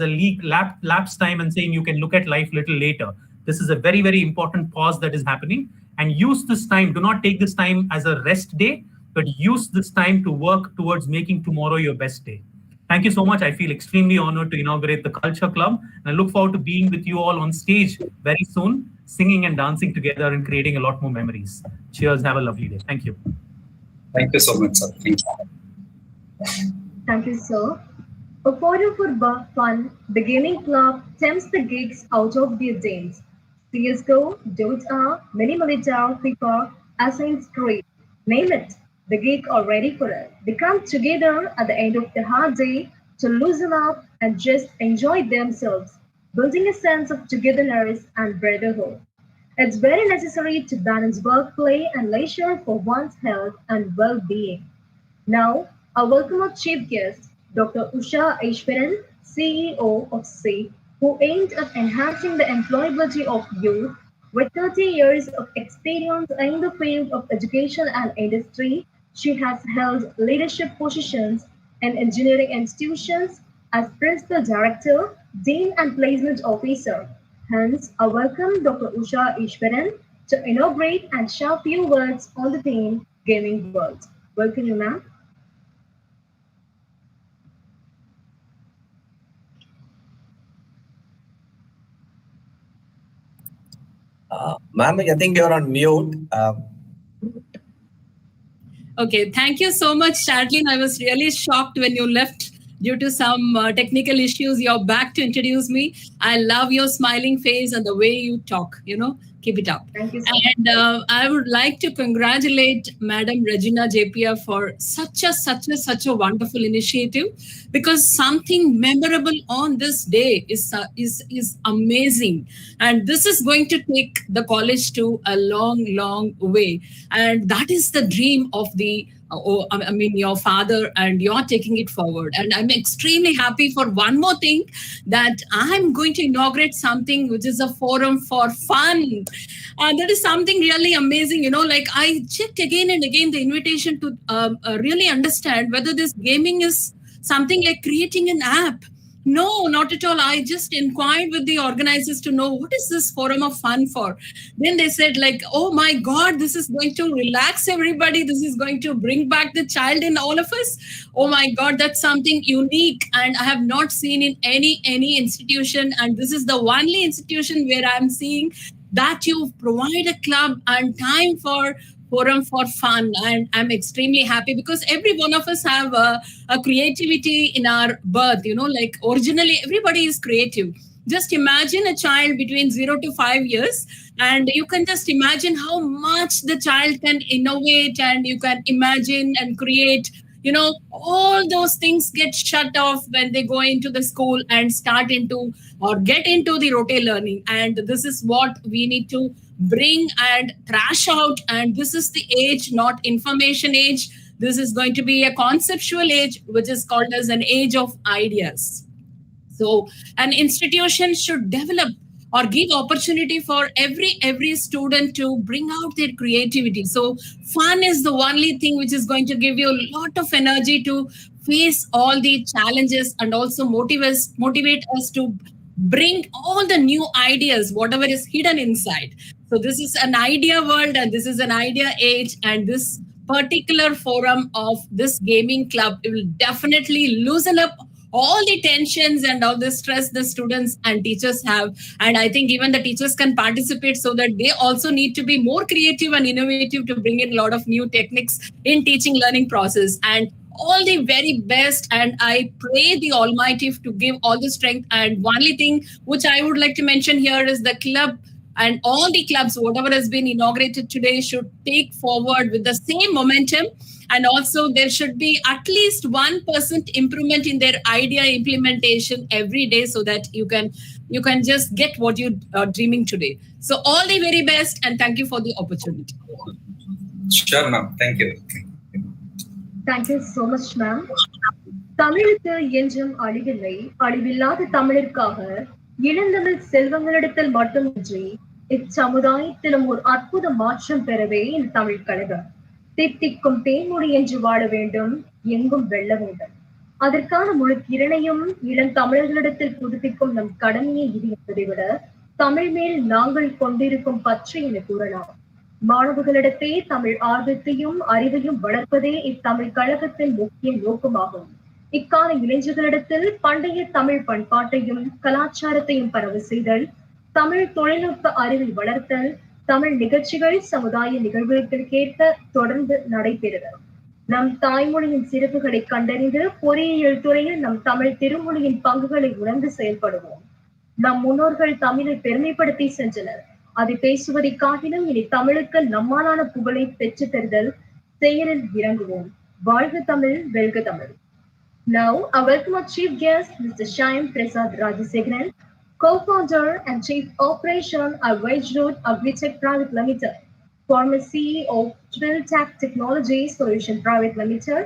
a lapse time and saying you can look at life a little later. This is a very, very important pause that is happening. And use this time, do not take this time as a rest day, but use this time to work towards making tomorrow your best day. Thank you so much. I feel extremely honored to inaugurate the Culture Club. And I look forward to being with you all on stage very soon, singing and dancing together and creating a lot more memories. Cheers. Have a lovely day. Thank you. Thank you so much, sir. Thank you. Thank you, sir. A photo for fun, the gaming club tempts the geeks out of their days. CSGO, Dota, Mini Military, FIFA, Assassin's Creed, name it. The geeks are ready for it. They come together at the end of the hard day to loosen up and just enjoy themselves, building a sense of togetherness and brotherhood. It's very necessary to balance work, play, and leisure for one's health and well-being. Now, I welcome our chief guest, Dr. Usha Aishwaran, CEO of SEE, who aimed at enhancing the employability of youth. With 30 years of experience in the field of education and industry, she has held leadership positions in engineering institutions as Principal Director, Dean and Placement Officer. Hence, I welcome Dr. Usha Ishwaran to inaugurate and share few words on the theme Gaming World. Welcome you, ma'am. Ma'am, I think you're on mute. Okay, thank you so much, Shadlin. I was really shocked when you left due to some technical issues. You're back to introduce me. I love your smiling face and the way you talk. Keep it up. Thank you so And I would like to congratulate Madam Regina Jeppiaar for such a wonderful initiative, because something memorable on this day is amazing, and this is going to take the college to a long way, and that is the dream of the your father, and you're taking it forward. And I'm extremely happy for one more thing, that I'm going to inaugurate something which is a forum for fun. That is something really amazing. Like I checked again and again the invitation to really understand whether this gaming is something like creating an app. No, not at all. I just inquired with the organizers to know what is this forum of fun for. Then they said like, oh my God, this is going to relax everybody. This is going to bring back the child in all of us. Oh my God, that's something unique, and I have not seen in any institution. And this is the only institution where I'm seeing that you provide a club and time for forum for fun. And I'm extremely happy, because every one of us have a creativity in our birth. Like originally everybody is creative. Just imagine a child between 0 to 5 years, and you can just imagine how much the child can innovate, and you can imagine and create. All those things get shut off when they go into the school and start into or get into the rote learning. And this is what we need to bring and trash out. And this is the age, not information age. This is going to be a conceptual age, which is called as an age of ideas. So an institution should develop or give opportunity for every student to bring out their creativity. So fun is the only thing which is going to give you a lot of energy to face all the challenges, and also motivate us to bring all the new ideas, whatever is hidden inside. So this is an idea world, and this is an idea age, and this particular forum of this gaming club will definitely loosen up all the tensions and all the stress the students and teachers have. And I think even the teachers can participate, so that they also need to be more creative and innovative to bring in a lot of new techniques in teaching learning process. And all the very best, and I pray the Almighty to give all the strength. And only thing which I would like to mention here is the club, and all the clubs, whatever has been inaugurated today, should take forward with the same momentum. And also there should be at least 1% improvement in their idea implementation every day, so that you can just get what you are dreaming today. So all the very best, and thank you for the opportunity. Sure, ma'am. Thank you. Thank you so much, ma'am. தமிழுக்கு என்றும் அழிவில்லை, அழிவில்லாத தமிழிற்காக இளந்தமிழ் செல்வங்களிடத்தில் மட்டுமின்றி இச்சமுதாயத்திலும் ஒரு அற்புத மாற்றம் பெறவே இந்த தமிழ் கழகம் தித்திக்கும் தேன்மொழி என்று வாழ வேண்டும், எங்கும் வெல்ல வேண்டும். அதற்கான முழு திறனையும் இளம் தமிழர்களிடத்தில் புதுப்பிக்கும் நம் கடமையை இது என்பதை விட தமிழ் மேல் நாங்கள் கொண்டிருக்கும் பற்று என கூறலாம். மாணவர்களிடத்தே தமிழ் ஆர்வத்தையும் அறிவையும் வளர்ப்பதே இத்தமிழ் கழகத்தின் முக்கிய நோக்கமாகும். இக்கால இளைஞர்களிடத்தில் பண்டைய தமிழ் பண்பாட்டையும் கலாச்சாரத்தையும் பரவ செய்தல், தமிழ் தொழில்நுட்ப அறிவை வளர்த்தல், தமிழ் நிகழ்ச்சிகள் சமுதாய நிகழ்வுகளுக்கேற்ப தொடர்ந்து நடைபெறுதல், நம் தாய்மொழியின் சிறப்புகளை கண்டறிந்து பொறியியல் துறையில் நம் தமிழ் திருமொழியின் பங்குகளை உணர்ந்து செயல்படுவோம். நம் முன்னோர்கள் தமிழை பெருமைப்படுத்தி சென்றனர். அதை பேசுவதை காட்டிலும் இனி தமிழுக்கு நம்மாலான புகழை பெற்று தருதல் செயலில் இறங்குவோம். வாழ்க தமிழ், வெல்க Tamil. Now, I welcome our chief guest, Mr. Shyam Prasad Rajasekharan, co-founder and chief operation at Wedge Road Agritech Private Limited, former CEO of Twiltech Technology Solution Private Limited,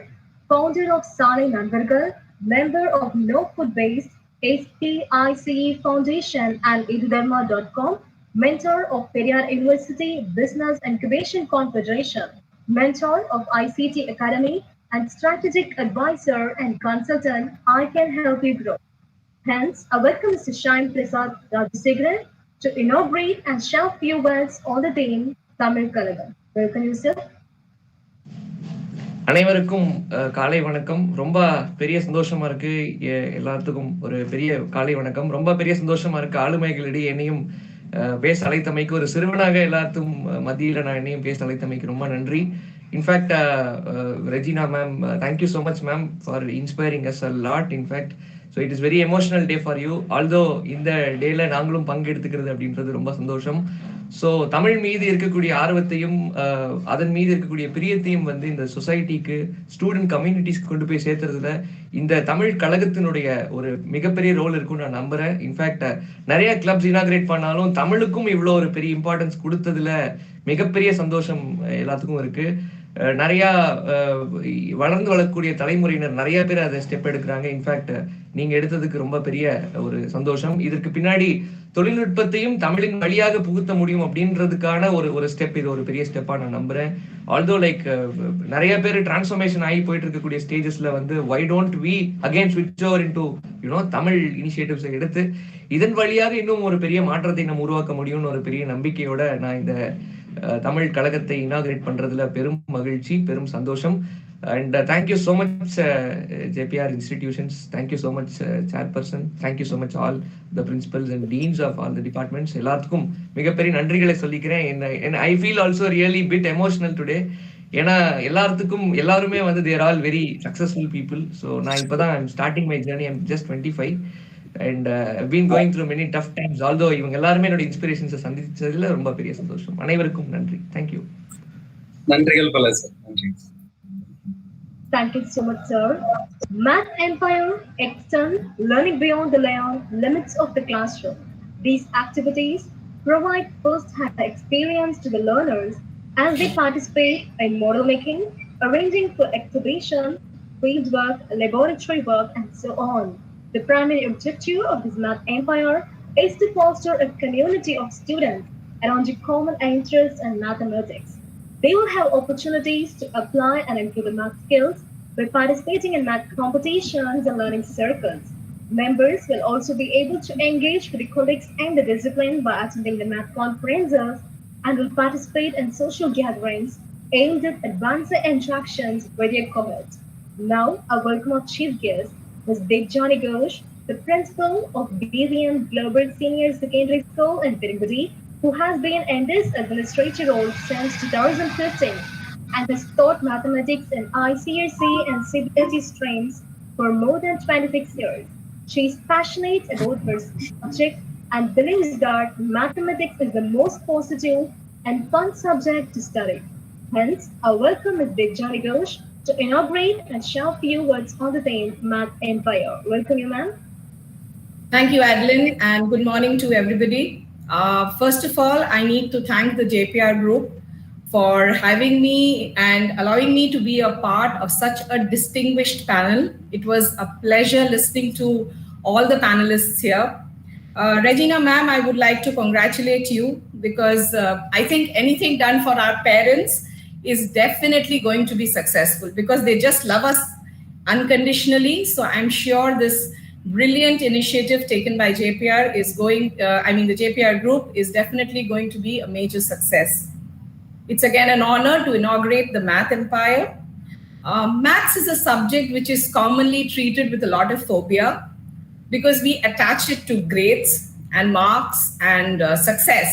founder of Sale Nanvargal, member of No Food Base, SPICE Foundation and edudharma.com, mentor of Periyar University Business Incubation Confederation, mentor of ICT Academy, and strategic advisor and consultant, I can help you grow. Hence, I welcome Mr. Shine Prasad Rajasekharan to inaugurate and share few words on the theme Tamil Kalagam. Welcome you, sir. அனைவருக்கும் காலை வணக்கம். ரொம்ப பெரிய சந்தோஷமா இருக்கு. எல்லாத்துக்கும் ஒரு பெரிய காலை வணக்கம். ரொம்ப பெரிய சந்தோஷமா இருக்கு. ஆளுமைகளிடையே என்னையும் பேச அழைத்தமைக்கு, ஒரு சிறுவனாக எல்லாத்துக்கும் மத்தியில் நான் என்னையும் பேச அழைத்தமைக்கு ரொம்ப நன்றி. In fact Regina ma'am, thank you so much ma'am for inspiring us a lot. In fact so it is very emotional day for you. Although இந்த டேல நாங்களும் பங்கெடுத்துக்கிறது அப்படின்றது ரொம்ப சந்தோஷம். ஸோ தமிழ் மீது இருக்கக்கூடிய ஆர்வத்தையும் அதன் மீது இருக்கக்கூடிய பிரியத்தையும் வந்து இந்த சொசைட்டிக்கு, ஸ்டூடெண்ட் கம்யூனிட்டிஸ்க்கு கொண்டு போய் சேர்த்துறதுல இந்த தமிழ் கழகத்தினுடைய ஒரு மிகப்பெரிய ரோல் இருக்குன்னு நான் நம்புறேன். இன்ஃபேக்ட் நிறைய கிளப்ஸ் இனாகிரேட் பண்ணாலும் தமிழுக்கும் இவ்வளோ ஒரு பெரிய இம்பார்ட்டன்ஸ் கொடுத்ததுல மிகப்பெரிய சந்தோஷம் எல்லாத்துக்கும் இருக்கு. நிறைய வளர்ந்து வளரக்கூடிய தலைமுறையினர் நிறைய பேர் அதை ஸ்டெப் எடுக்கிறாங்க. இன்ஃபேக்ட் நீங்க எடுத்ததுக்கு ரொம்ப பெரிய ஒரு சந்தோஷம். இதற்கு பின்னாடி தொழில்நுட்பத்தையும் தமிழின் வழியாக புகுத்த முடியும் அப்படின்றதுக்கான ஒரு ஸ்டெப், இது ஒரு பெரிய ஸ்டெப்பா நான் நம்புறேன். ஆல்தோ லைக் நிறைய பேர் டிரான்ஸ்ஃபர்மேஷன் ஆகி போயிட்டு இருக்கக்கூடிய ஸ்டேஜஸ்ல வந்து வை டோன்ட் வி அகைன் ஸ்விட்ச் ஓவர் இன்டு தமிழ் இனிஷியேட்டிவ்ஸை எடுத்து இதன் வழியாக இன்னும் ஒரு பெரிய மாற்றத்தை நம்ம உருவாக்க முடியும்னு ஒரு பெரிய நம்பிக்கையோட நான் இந்த தமிழ் கழகத்தை இனாகிரேட் பண்றதுல பெரும் மகிழ்ச்சி, பெரும் சந்தோஷம். And thank you so much Jeppiaar institutions, thank you so much chairperson, thank you so much all the principals and deans of all the departments. எல்லாத்துக்கும் மிகப்பெரிய நன்றிகளை சொல்லிக்கிறேன். and I feel also really bit emotional today. ஏன்னா எல்லாருமே வந்து they are all very successful people. So நான் இப்பதான் I'm starting my journey. I'm just 25 and I've been going through many tough times. Although இவங்க எல்லாருமே என்னோட இன்ஸ்பிரேஷன்ஸை சந்திச்சதுல ரொம்ப பெரிய சந்தோஷம். அனைவருக்கும் நன்றி. Thank you. நன்றிகள் பல சார். நன்றி. Thank you so much, sir. Math Empire extend learning beyond the limits of the classroom. These activities provide first-hand experience to the learners as they participate in model making, arranging for exhibition, fieldwork, laboratory work, and so on. The primary objective of this Math Empire is to foster a community of students around a common interest in mathematics. They will have opportunities to apply and improve the math skills by participating in math competitions and learning circles. Members will also be able to engage with the colleagues in the discipline by attending the math conferences and will participate in social gatherings aimed at advancing interactions with their colleagues. Now, I welcome our chief guest, Ms. Dejani Ghosh, the principal of BVM Global Senior Secondary School in Tirupati, who has been in this administrative role since 2015 and has taught mathematics in ICSE and CBSE streams for more than 26 years. She is passionate about her subject and believes that mathematics is the most positive and fun subject to study. Hence, I welcome Ms. Dejani Ghosh to inaugurate and share a few words on the theme Math Empire. Welcome you, ma'am. Thank you, Adeline, and good morning to everybody. First of all, I need to thank the Jeppiaar group for having me and allowing me to be a part of such a distinguished panel. It was a pleasure listening to all the panelists here. Regina ma'am, I would like to congratulate you because I think anything done for our parents is definitely going to be successful because they just love us unconditionally. So I'm sure this brilliant initiative taken by Jeppiaar is the Jeppiaar group is definitely going to be a major success. It's again an honor to inaugurate the Math Empire. Maths is a subject which is commonly treated with a lot of phobia because we attach it to grades and marks and success.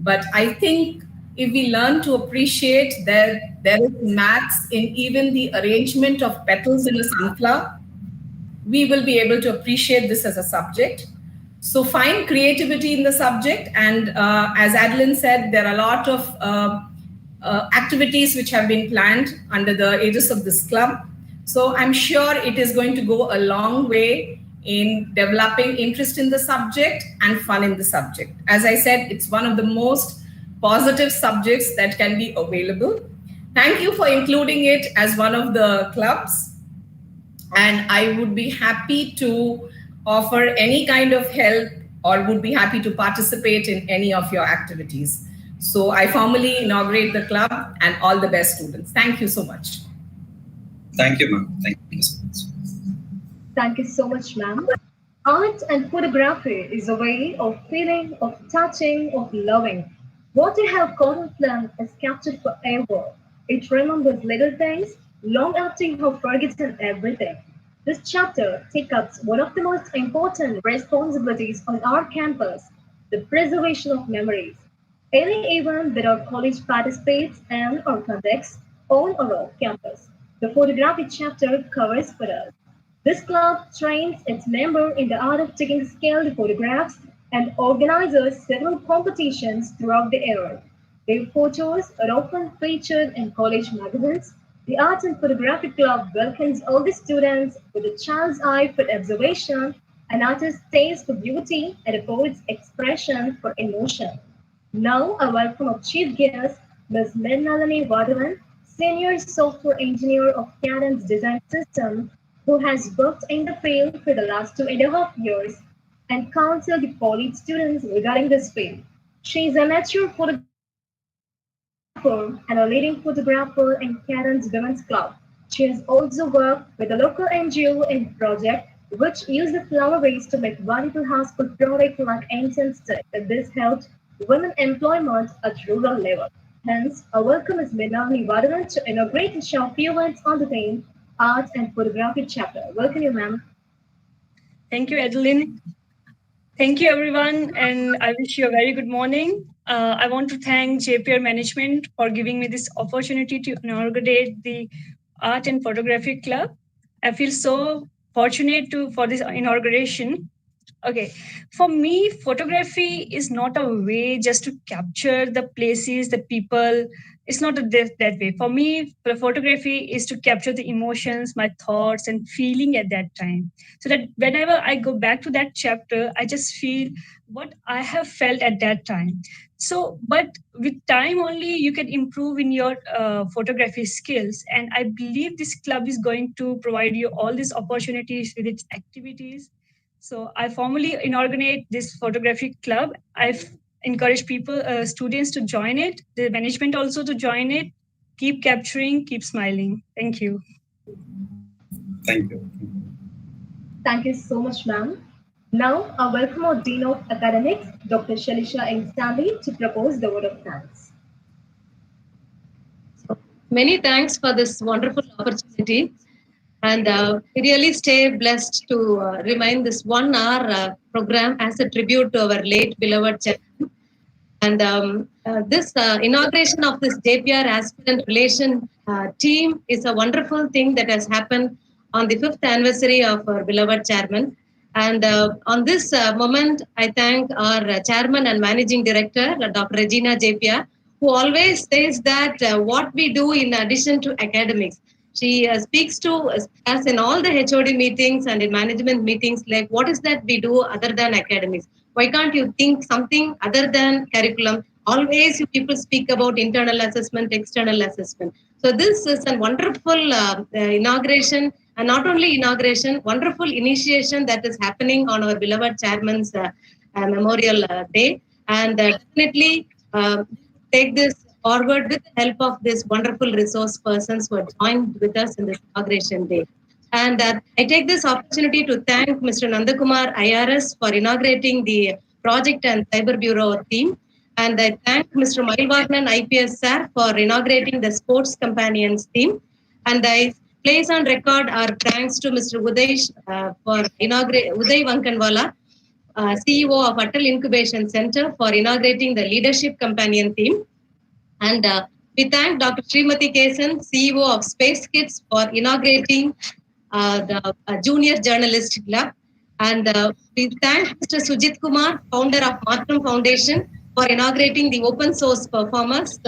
But I think if we learn to appreciate that there is maths in even the arrangement of petals in a sunflower, we will be able to appreciate this as a subject. So find creativity in the subject. And as Adeline said, there are a lot of activities which have been planned under the aegis of this club. So I'm sure it is going to go a long way in developing interest in the subject and fun in the subject. As I said, it's one of the most positive subjects that can be available. Thank you for including it as one of the clubs. And I would be happy to offer any kind of help or would be happy to participate in any of your activities. So I formally inaugurate the club and all the best students. Thank you so much. Thank you, ma'am. Thank you so much. Thank you so much, ma'am. Art and photography is a way of feeling, of touching, of loving. What you have caught on film is captured forever. It remembers little things long after you have forgotten everything. This chapter takes up one of the most important responsibilities on our campus, the preservation of memories. Any event that our college participates in or conducts on or off campus, the photography chapter covers for us. This club trains its members in the art of taking skilled photographs and organizes several competitions throughout the year. Their photos are often featured in college magazines. The Art and Photography Club welcomes all the students with a child's eye for observation, an artist's taste for beauty, and a poet's expression for emotion. Now I welcome our chief guest, Ms. Mrinalini Vadavan, Senior Software Engineer of Cadence Design System, who has worked in the field for the last 2.5 years and counseled the college students regarding this field. She is a mature photographer and a leading photographer in Cadence Women's Club. She has also worked with a local NGO in project which used the flower waste to make valuable household products like incense stick. This helped women employment at rural level. Hence, our welcome is Mrinalini Vadavan to inaugurate and share a few words on the theme Art and Photography chapter. Welcome you, ma'am. Thank you, Adeline. Thank you, everyone, and I wish you a very good morning. I want to thank Jeppiaar management for giving me this opportunity to inaugurate the Art and Photography Club. I feel so fortunate for this inauguration. Okay, for me, photography is not a way just to capture the places, the people. It's not that way. For me, the photography is to capture the emotions, my thoughts, and feeling at that time. So that whenever I go back to that chapter, I just feel what I have felt at that time. So, but with time only, you can improve in your photography skills. And I believe this club is going to provide you all these opportunities with its activities. So I formally inaugurate this photography club. I've encouraged people, students to join it, the management also to join it. Keep capturing, keep smiling. Thank you. Thank you. Thank you so much, ma'am. Now, I welcome our Dean of Academics, Dr. Shalisha N. Stanley, to propose the word of thanks. Many thanks for this wonderful opportunity. And we really stay blessed to remind this 1 hour program as a tribute to our late beloved chairman. And this inauguration of this Jeppiaar aspirant relation team is a wonderful thing that has happened on the 5th anniversary of our beloved chairman. And on this moment, I thank our chairman and managing director, Dr. Regina Jeppiaar, who always says that what we do in addition to academics. She speaks to us in all the HOD meetings and in management meetings, like what is that we do other than academics? Why can't you think something other than curriculum? Always you people speak about internal assessment, external assessment. So this is a wonderful inauguration, and not only inauguration, wonderful initiation that is happening on our beloved chairman's memorial day. And definitely take this forward with the help of this wonderful resource persons who are joined with us in this inauguration day. And I take this opportunity to thank Mr. Nandakumar IRS for inaugurating the Project and Cyber Bureau team. And I thank Mr. Mailvarnan IPS sir for inaugurating the Sports Companions team. And I place on record our thanks to Mr. Uday for Uday Vankanwala, CEO of Atal Incubation Center, for inaugurating the Leadership Companion team. And we thank Dr. Srimati Kesan, CEO of Space Kids, for inaugurating the Junior Journalist Club. And we thank Mr. Sujit Kumar, founder of Matram Foundation, for inaugurating the Open Source Performers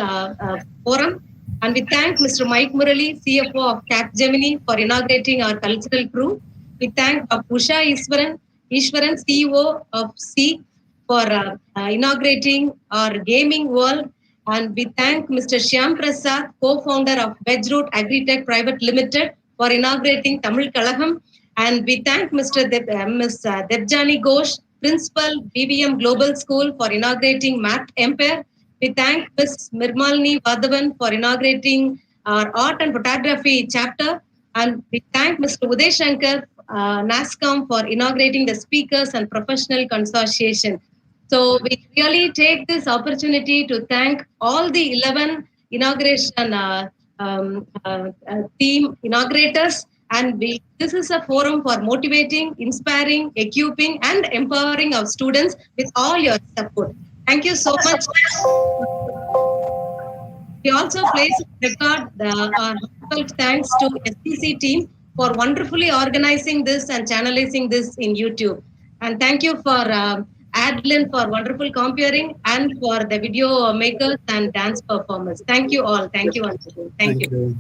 Forum. And we thank Mr. Mike Murali, CFO of Capgemini, for inaugurating our cultural crew. We thank Dr. Usha Ishwaran, CEO of SEEK, for inaugurating our gaming world. And we thank Mr. Shyam Prasad, co-founder of Wedgeroot Agritech Private Limited, for inaugurating Tamil Kalagam. And we thank Ms. Debjani Ghosh, Principal, BBM Global School, for inaugurating Math Empire. We thank Ms. Mirmalini Vadhavan for inaugurating our Art and Photography chapter. And we thank Mr. Uday Shankar, NASCOM, for inaugurating the Speakers and Professional Consortium. So we really take this opportunity to thank all the 11 inauguration team inaugurators. And this is a forum for motivating, inspiring, equipping, and empowering our students with all your support. Thank you so much. We also place record our heartfelt thanks to STC team for wonderfully organizing this and channelizing this in YouTube. And thank you for Adeline for wonderful comparing and for the video makers and dance performers. Thank you all. Thank you once again. Thank you.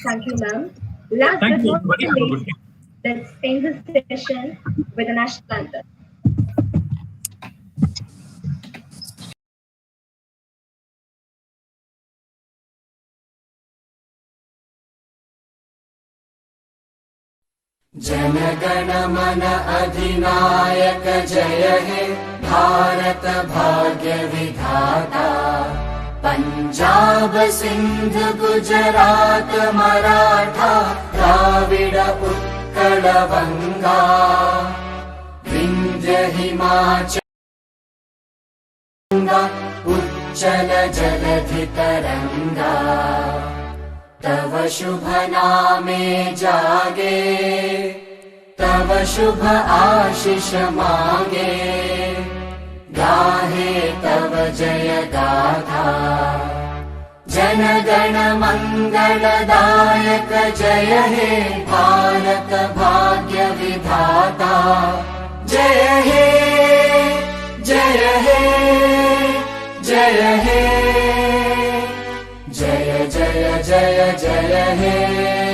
Thank you, ma'am. Last but not least, let's end this session with a national anthem. जनगण मन अधिनायक जय हे भारत भाग्य विधाता पंजाब सिंध गुजरात मराठा द्राविड उत्कल बंगा विंध्य हिमाचल उच्चल जलधि तरंगा तव शुभ नामे जागे तव शुभ आशीष मांगे गाहे तव जय गाथा जन गण मंगलदायक जय हे भारत भाग्य विधाता जय हे जय हे जय हे जय जय जय जय हे